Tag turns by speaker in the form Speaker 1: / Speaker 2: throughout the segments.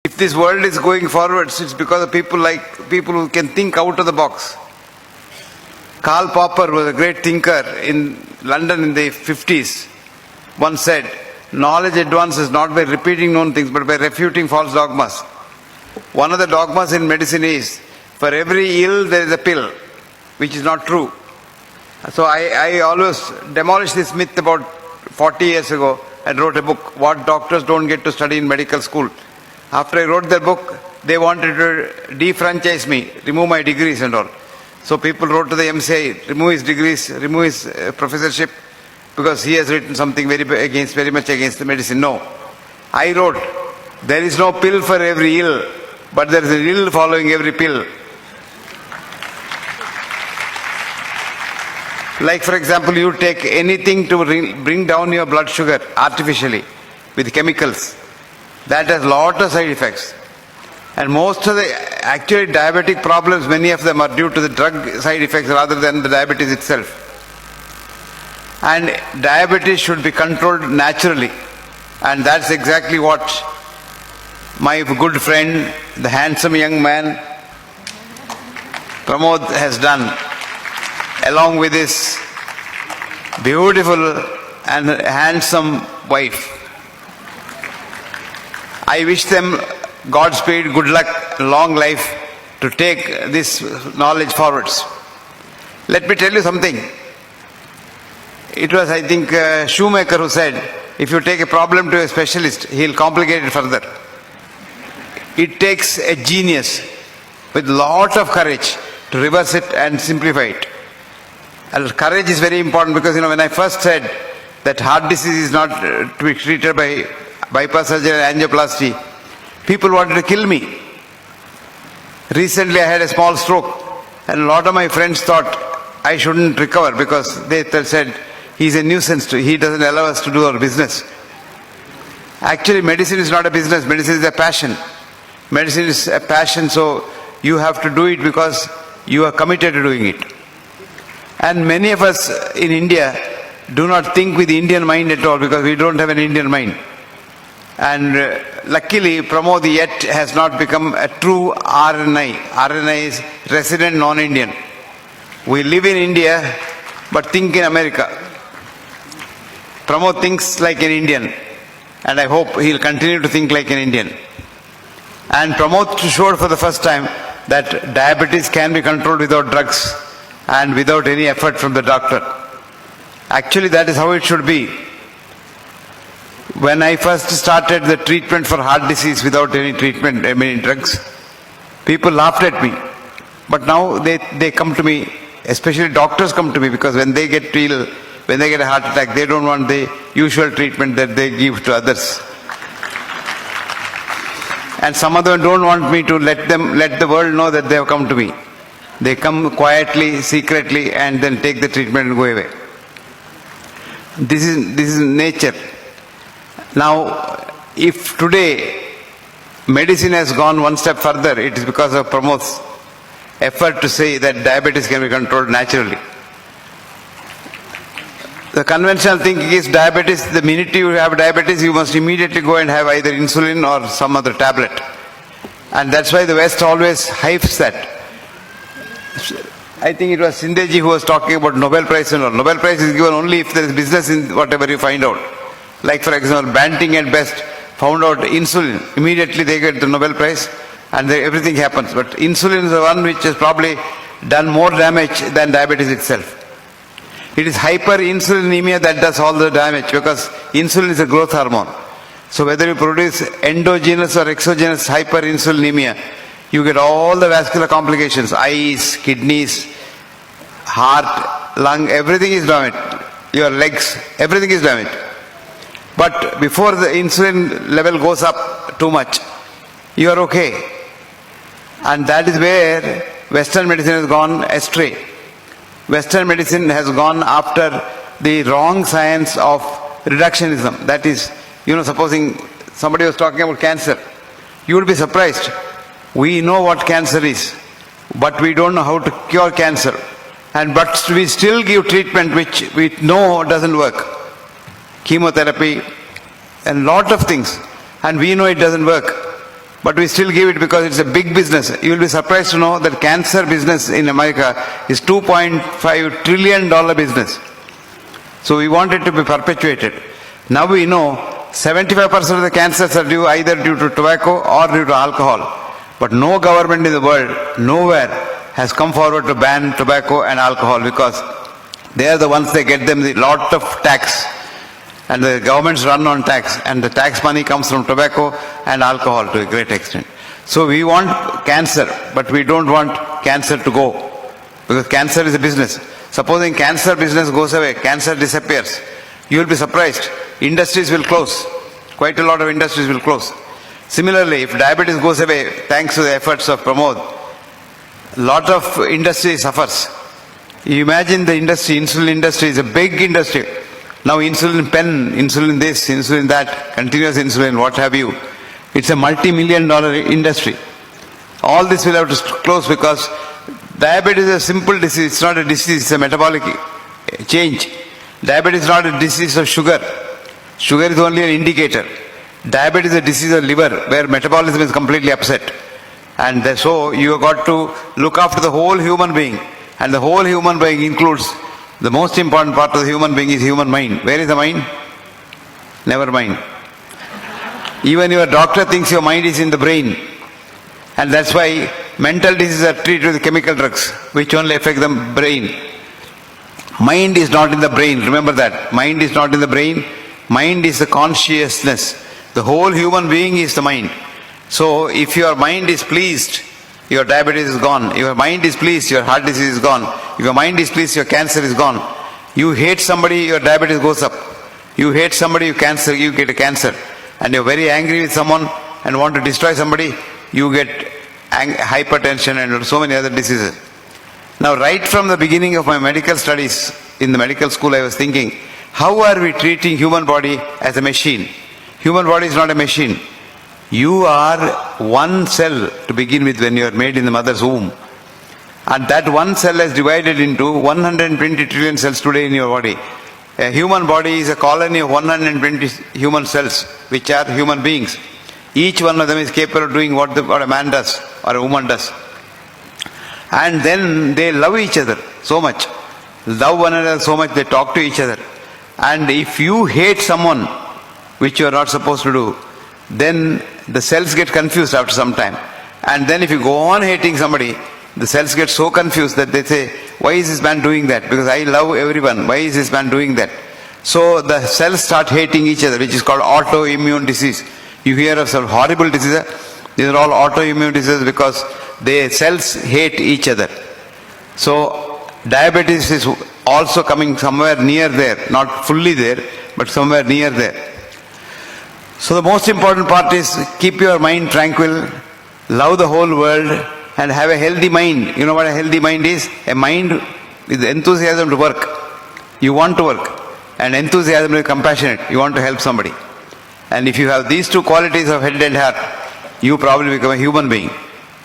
Speaker 1: If this world is going forwards, it's because of people who can think out of the box. Karl Popper was a great thinker in London in the 50s. Once said, knowledge advances not by repeating known things, but by refuting false dogmas. One of the dogmas in medicine is, for every ill there is a pill, which is not true. So I always demolished this myth about 40 years ago and wrote a book, What Doctors Don't Get to Study in Medical School. After I wrote that book, they wanted to defranchise me, remove my degrees and all. So people wrote to the MCI, remove his degrees, remove his professorship, because he has written something very much against the medicine. No. I wrote, there is no pill for every ill, but there is an ill following every pill. Like for example, you take anything to bring down your blood sugar artificially with chemicals. That has lot of side effects. And most of the actually diabetic problems, many of them are due to the drug side effects rather than the diabetes itself. And diabetes should be controlled naturally. And that's exactly what my good friend, the handsome young man, Pramod, has done, along with his beautiful and handsome wife. I wish them Godspeed, good luck, long life to take this knowledge forwards. Let me tell you something. It was, I think, Shoemaker who said, if you take a problem to a specialist, he'll complicate it further. It takes a genius with lot of courage to reverse it and simplify it. And courage is very important because, when I first said that heart disease is not to be treated by bypass surgery and angioplasty, people wanted to kill me. Recently I had a small stroke and a lot of my friends thought I shouldn't recover because they said he's a nuisance, he doesn't allow us to do our business. Actually, medicine is not a business, medicine is a passion. Medicine is a passion, so you have to do it because you are committed to doing it. And many of us in India do not think with the Indian mind at all because we don't have an Indian mind. And luckily, Pramod yet has not become a true RNI. RNI is resident non-Indian. We live in India, but think in America. Pramod thinks like an Indian, and I hope he'll continue to think like an Indian. And Pramod showed for the first time that diabetes can be controlled without drugs and without any effort from the doctor. Actually, that is how it should be. When I first started the treatment for heart disease without any treatment, drugs, people laughed at me. But now they come to me, especially doctors come to me, because when they get ill, when they get a heart attack, they don't want the usual treatment that they give to others. And some of them don't want me to let the world know that they have come to me. They come quietly, secretly, and then take the treatment and go away. This is nature. Now, if today medicine has gone one step further, it is because of Pramod's effort to say that diabetes can be controlled naturally. The conventional thinking is diabetes, the minute you have diabetes, you must immediately go and have either insulin or some other tablet. And that's why the West always hypes that. I think it was Sindeji who was talking about Nobel Prize and all. Nobel Prize is given only if there is business in whatever you find out. Like for example, Banting and Best found out insulin. Immediately they get the Nobel Prize and everything happens. But insulin is the one which has probably done more damage than diabetes itself. It is hyperinsulinemia that does all the damage because insulin is a growth hormone. So whether you produce endogenous or exogenous hyperinsulinemia, you get all the vascular complications, eyes, kidneys, heart, lung, everything is damaged. Your legs, everything is damaged. But before the insulin level goes up too much, you are okay. And that is where Western medicine has gone astray. Western medicine has gone after the wrong science of reductionism. That is, supposing somebody was talking about cancer, you would be surprised. We know what cancer is, but we don't know how to cure cancer. But we still give treatment which we know doesn't work. Chemotherapy and lot of things, and we know it doesn't work. But we still give it because it's a big business. You will be surprised to know that cancer business in America is $2.5 trillion business. So we want it to be perpetuated. Now we know 75% of the cancers are due either due to tobacco or due to alcohol. But no government in the world, nowhere, has come forward to ban tobacco and alcohol because they are the ones that get them a lot of tax. And the governments run on tax, and the tax money comes from tobacco and alcohol to a great extent. So we want cancer, but we don't want cancer to go, because cancer is a business. Supposing cancer business goes away, cancer disappears, you will be surprised. Industries will close. Quite a lot of industries will close. Similarly, if diabetes goes away, thanks to the efforts of Pramod, a lot of industry suffers. You imagine the industry, insulin industry is a big industry. Now insulin pen, insulin this, insulin that, continuous insulin, what have you. It's a multi-million-dollar industry. All this will have to close because diabetes is a simple disease. It's not a disease, it's a metabolic change. Diabetes is not a disease of sugar. Sugar is only an indicator. Diabetes is a disease of liver where metabolism is completely upset. And so you have got to look after the whole human being. And the whole human being includes the most important part of the human being is human mind. Where is the mind? Never mind. Even your doctor thinks your mind is in the brain. And that's why mental diseases are treated with chemical drugs, which only affect the brain. Mind is not in the brain. Remember that. Mind is not in the brain. Mind is the consciousness. The whole human being is the mind. So if your mind is pleased, your diabetes is gone. If your mind is pleased, your heart disease is gone. If your mind is pleased, your cancer is gone. You hate somebody, your diabetes goes up. You hate somebody, you get a cancer. And you're very angry with someone and want to destroy somebody, you get hypertension and so many other diseases. Now, right from the beginning of my medical studies in the medical school, I was thinking, how are we treating human body as a machine? Human body is not a machine. You are one cell to begin with when you are made in the mother's womb. And that one cell is divided into 120 trillion cells today in your body. A human body is a colony of 120 human cells, which are human beings. Each one of them is capable of doing what a man does or a woman does. And then they love each other so much. Love one another so much, they talk to each other. And if you hate someone, which you are not supposed to do, then the cells get confused after some time. And then if you go on hating somebody, the cells get so confused that they say, why is this man doing that? Because I love everyone. Why is this man doing that? So the cells start hating each other, which is called autoimmune disease. You hear of some horrible diseases. These are all autoimmune diseases because the cells hate each other. So diabetes is also coming somewhere near there, not fully there, but somewhere near there. So the most important part is keep your mind tranquil, love the whole world, and have a healthy mind. You know what a healthy mind is? A mind with enthusiasm to work. You want to work. And enthusiasm is compassionate. You want to help somebody. And if you have these two qualities of head and heart, you probably become a human being.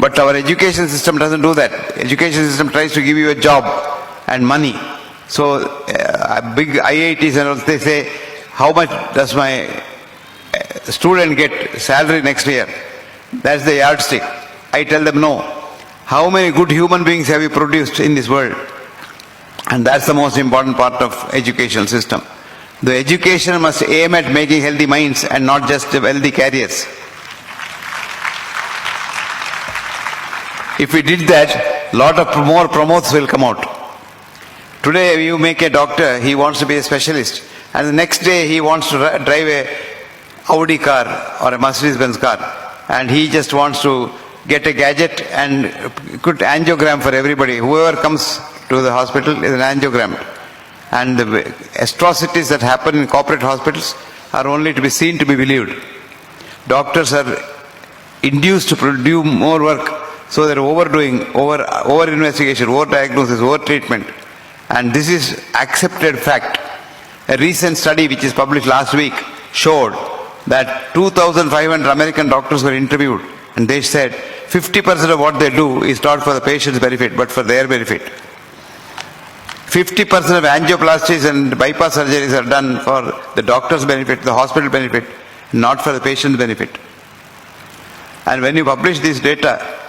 Speaker 1: But our education system doesn't do that. Education system tries to give you a job and money. So big IITs and all, they say, how much does my student get salary next year? That's the yardstick. I tell them no. How many good human beings have you produced in this world? And that's the most important part of education system. The education must aim at making healthy minds and not just wealthy careers. If we did that, lot of more promotes will come out. Today you make a doctor, he wants to be a specialist. And the next day he wants to drive a Audi car or a Mercedes-Benz car. And he just wants to get a gadget and put angiogram for everybody. Whoever comes to the hospital is an angiogram. And the atrocities that happen in corporate hospitals are only to be seen to be believed. Doctors are induced to do more work, so they're overdoing, over investigation, over diagnosis, over treatment. And this is accepted fact. A recent study which is published last week showed that 2,500 American doctors were interviewed, and they said 50% of what they do is not for the patient's benefit but for their benefit. 50% of angioplasties and bypass surgeries are done for the doctor's benefit, the hospital benefit, not for the patient's benefit. And when you publish this data,